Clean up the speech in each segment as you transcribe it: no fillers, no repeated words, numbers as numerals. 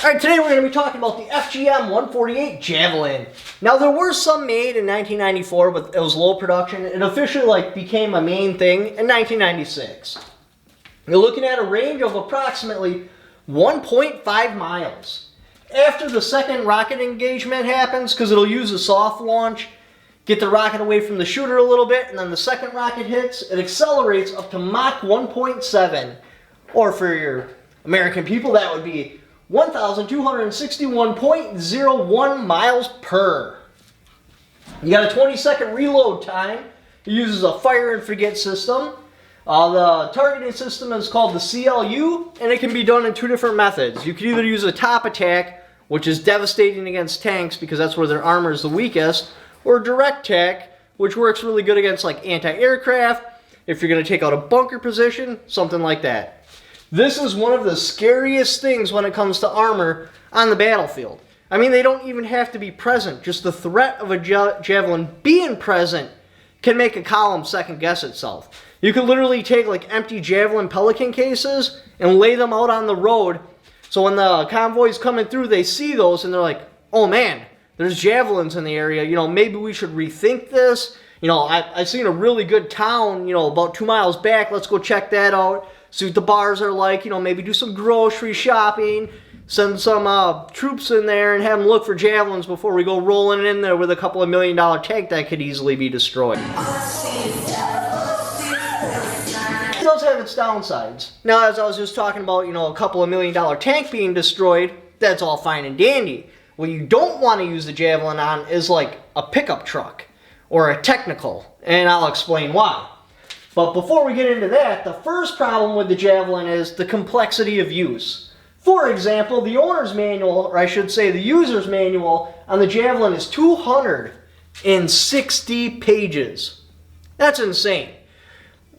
Alright, today we're going to be talking about the FGM 148 Javelin. Now, there were some made in 1994, but it was low production. It officially became a main thing in 1996. You're looking at a range of approximately 1.5 miles. After the second rocket engagement happens, because it'll use a soft launch, get the rocket away from the shooter a little bit, and then the second rocket hits, it accelerates up to Mach 1.7. Or for your American people, that would be 1,261.01 miles per. You got a 20-second reload time. It uses a fire and forget system. The targeting system is called the CLU, and it can be done in two different methods. You can either use a top attack, which is devastating against tanks because that's where their armor is the weakest, or direct attack, which works really good against anti-aircraft, if you're going to take out a bunker position, something like that. This is one of the scariest things when it comes to armor on the battlefield. I mean, they don't even have to be present. Just the threat of a javelin being present can make a column second guess itself. You could literally take empty javelin pelican cases and lay them out on the road, so when the convoy's coming through, they see those and they're like, oh man, there's javelins in the area, maybe we should rethink this. I've seen a really good town, about 2 miles back, let's go check that out. See what the bars are like, maybe do some grocery shopping, send some troops in there and have them look for javelins before we go rolling in there with a couple of $1 million tank that could easily be destroyed. It does have its downsides. Now, as I was just talking about, a couple of $1 million tank being destroyed, that's all fine and dandy. What you don't want to use the javelin on is a pickup truck or a technical, and I'll explain why. But before we get into that, the first problem with the Javelin is the complexity of use. For example, the owner's manual, or I should say the user's manual, on the Javelin is 260 pages. That's insane.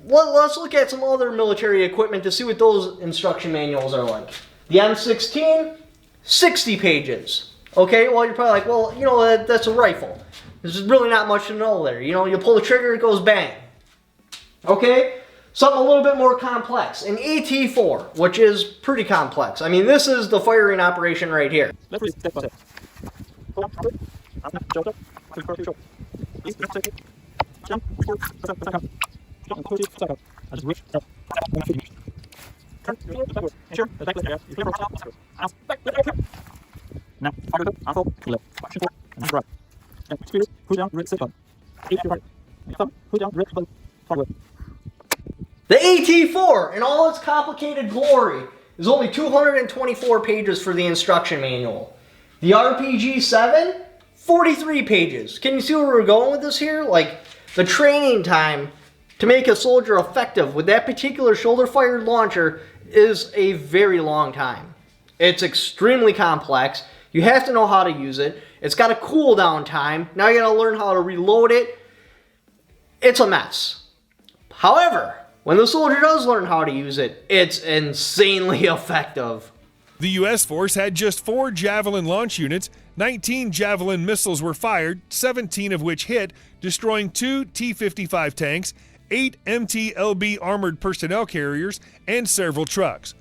Let's look at some other military equipment to see what those instruction manuals are like. The M16, 60 pages. Okay, well, you're probably like, well, that's a rifle. There's really not much to know there. You pull the trigger, it goes bang. Okay, something a little bit more complex. An AT-4, which is pretty complex. I mean, this is the firing operation right here. The AT-4, in all its complicated glory, is only 224 pages for the instruction manual. The RPG-7, 43 pages. Can you see where we're going with this here? The training time to make a soldier effective with that particular shoulder-fired launcher is a very long time. It's extremely complex. You have to know how to use it. It's got a cooldown time. Now you gotta learn how to reload it. It's a mess. However, when the soldier does learn how to use it, it's insanely effective. The U.S. force had just 4 Javelin launch units, 19 Javelin missiles were fired, 17 of which hit, destroying 2 T-55 tanks, 8 MT-LB armored personnel carriers, and several trucks.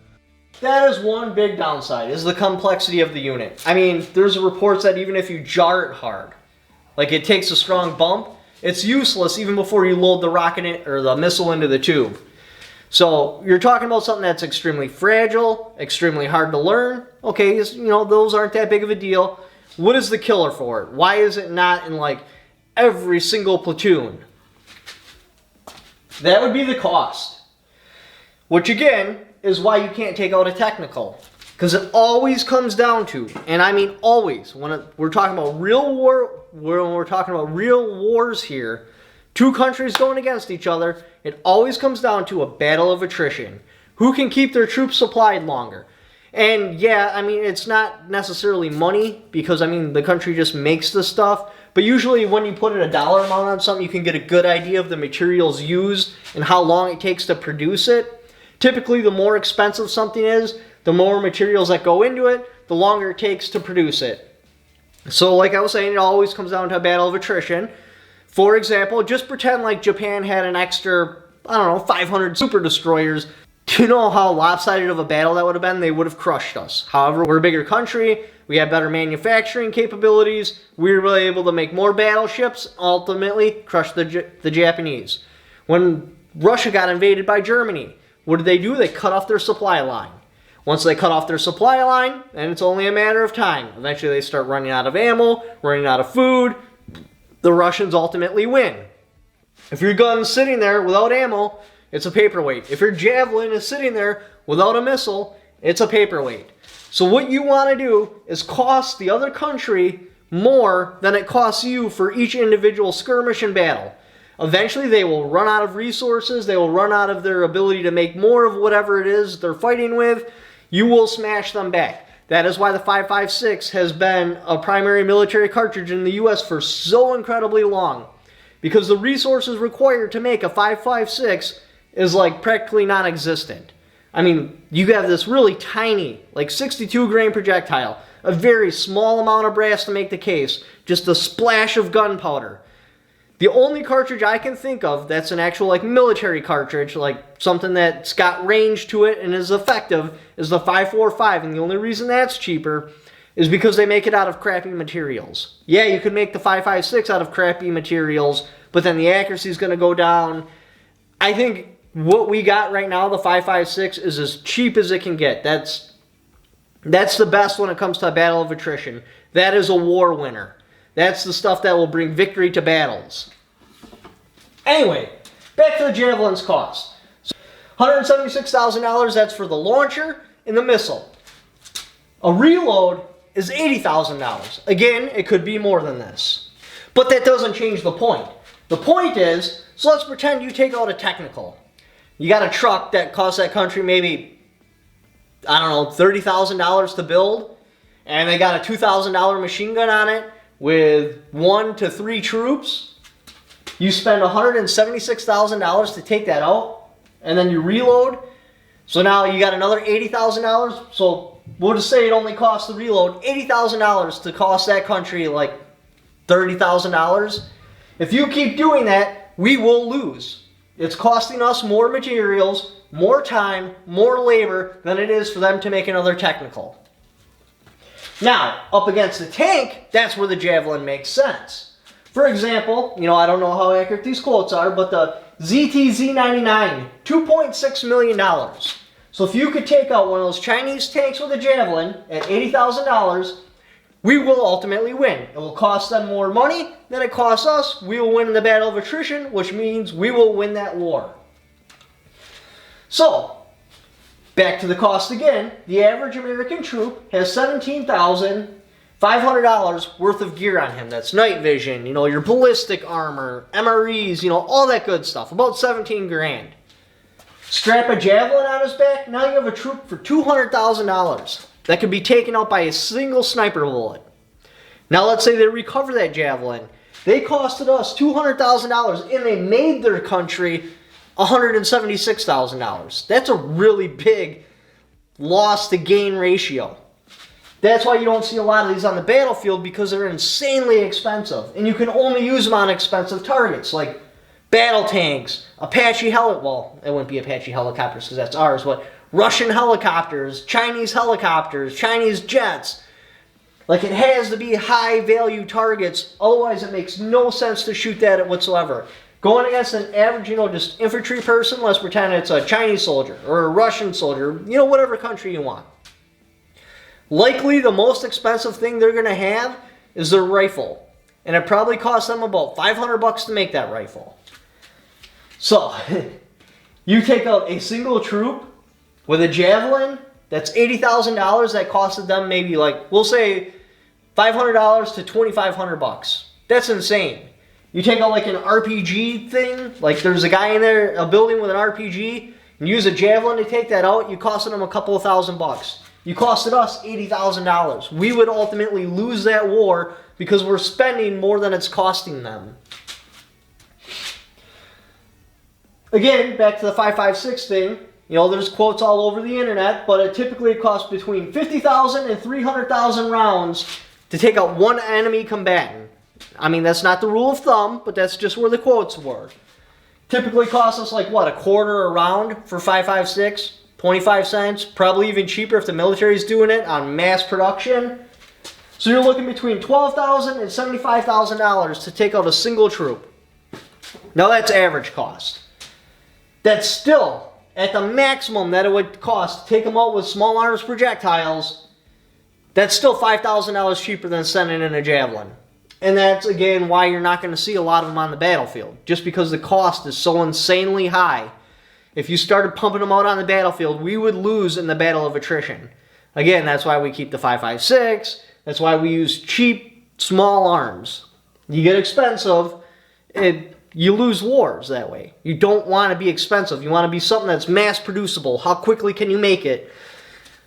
That is one big downside, is the complexity of the unit. I mean, there's reports that even if you jar it hard, it takes a strong bump, it's useless even before you load the rocket or the missile into the tube. So you're talking about something that's extremely fragile, extremely hard to learn. Okay, those aren't that big of a deal. What is the killer for it? Why is it not in every single platoon? That would be the cost. Which again is why you can't take out a technical. Because it always comes down to, and I mean always, when we're talking about real war, when we're talking about real wars here, two countries going against each other, it always comes down to a battle of attrition. Who can keep their troops supplied longer? And yeah, I mean, it's not necessarily money, because I mean, the country just makes the stuff, but usually when you put in a dollar amount on something, you can get a good idea of the materials used and how long it takes to produce it. Typically, the more expensive something is, the more materials that go into it, the longer it takes to produce it. So like I was saying, it always comes down to a battle of attrition. For example, just pretend Japan had an extra, 500 super destroyers. Do you know how lopsided of a battle that would have been? They would have crushed us. However, we're a bigger country. We have better manufacturing capabilities. We were really able to make more battleships, ultimately crush the Japanese. When Russia got invaded by Germany, what did they do? They cut off their supply line. Once they cut off their supply line, then it's only a matter of time. Eventually they start running out of ammo, running out of food. The Russians ultimately win. If your gun's sitting there without ammo, it's a paperweight. If your javelin is sitting there without a missile, it's a paperweight. So what you want to do is cost the other country more than it costs you for each individual skirmish and battle. Eventually they will run out of resources, they will run out of their ability to make more of whatever it is they're fighting with. You will smash them back. That is why the 5.56 has been a primary military cartridge in the US for so incredibly long. Because the resources required to make a 5.56 is like practically non-existent. I mean, you have this really tiny, like 62 grain projectile, a very small amount of brass to make the case, just a splash of gunpowder. The only cartridge I can think of that's an actual like military cartridge, like something that's got range to it and is effective, is the 5.45, and the only reason that's cheaper is because they make it out of crappy materials. Yeah, you could make the 5.56 out of crappy materials, but then the accuracy is going to go down. I think what we got right now, the 5.56, is as cheap as it can get. That's the best when it comes to a battle of attrition. That is a war winner. That's the stuff that will bring victory to battles. Anyway, back to the Javelin's cost. $176,000, that's for the launcher and the missile. A reload is $80,000. Again, it could be more than this. But that doesn't change the point. The point is, so let's pretend you take out a technical. You got a truck that costs that country maybe, I don't know, $30,000 to build, and they got a $2,000 machine gun on it with 1 to 3 troops. You spend $176,000 to take that out, and then you reload. So now you got another $80,000. So we'll just say it only costs the reload $80,000 to cost that country like $30,000. If you keep doing that, we will lose. It's costing us more materials, more time, more labor than it is for them to make another technical. Now, up against the tank, that's where the Javelin makes sense. For example, I don't know how accurate these quotes are, but the ZTZ-99, $2.6 million. So if you could take out one of those Chinese tanks with a Javelin at $80,000, we will ultimately win. It will cost them more money than it costs us. We will win in the battle of attrition, which means we will win that war. So, back to the cost again. The average American troop has $17,500 worth of gear on him. That's night vision, your ballistic armor, MREs, all that good stuff. About 17 grand. Strap a Javelin on his back, now you have a troop for $200,000. That could be taken out by a single sniper bullet. Now let's say they recover that Javelin. They costed us $200,000 and they made their country $176,000. That's a really big loss to gain ratio. That's why you don't see a lot of these on the battlefield, because they're insanely expensive. And you can only use them on expensive targets like battle tanks, Apache well, it wouldn't be Apache helicopters because that's ours, but Russian helicopters, Chinese jets. Like, it has to be high value targets, otherwise it makes no sense to shoot that at whatsoever. Going against an average, just infantry person, let's pretend it's a Chinese soldier or a Russian soldier, whatever country you want. Likely the most expensive thing they're going to have is their rifle. And it probably costs them about $500 to make that rifle. So, you take out a single troop with a Javelin, that's $80,000. That costed them maybe we'll say $500 to $2,500. That's insane. You take out an RPG thing, there's a guy in there, a building with an RPG, and use a Javelin to take that out, you costed them a couple of $1,000. You costed us $80,000. We would ultimately lose that war because we're spending more than it's costing them. Again, back to the 5.56 thing. There's quotes all over the internet, but it typically costs between 50,000 and 300,000 rounds to take out one enemy combatant. I mean, that's not the rule of thumb, but that's just where the quotes were. Typically costs us like, what, a quarter a round for 5.56, 25 cents, probably even cheaper if the military's doing it on mass production. So you're looking between $12,000 and $75,000 to take out a single troop. Now that's average cost. That's still at the maximum that it would cost to take them out with small arms projectiles. That's still $5,000 cheaper than sending in a Javelin. And that's, again, why you're not going to see a lot of them on the battlefield. Just because the cost is so insanely high. If you started pumping them out on the battlefield, we would lose in the battle of attrition. Again, that's why we keep the 5.56. That's why we use cheap, small arms. You get expensive, you lose wars that way. You don't want to be expensive. You want to be something that's mass producible. How quickly can you make it?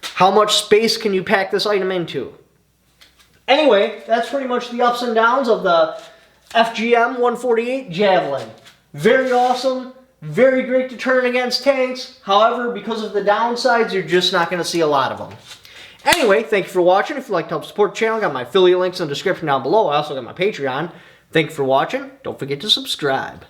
How much space can you pack this item into? Anyway, that's pretty much the ups and downs of the FGM 148 Javelin. Very awesome. Very great deterrent against tanks. However, because of the downsides, you're just not going to see a lot of them. Anyway, thank you for watching. If you'd like to help support the channel, I got my affiliate links in the description down below. I also got my Patreon. Thank you for watching. Don't forget to subscribe.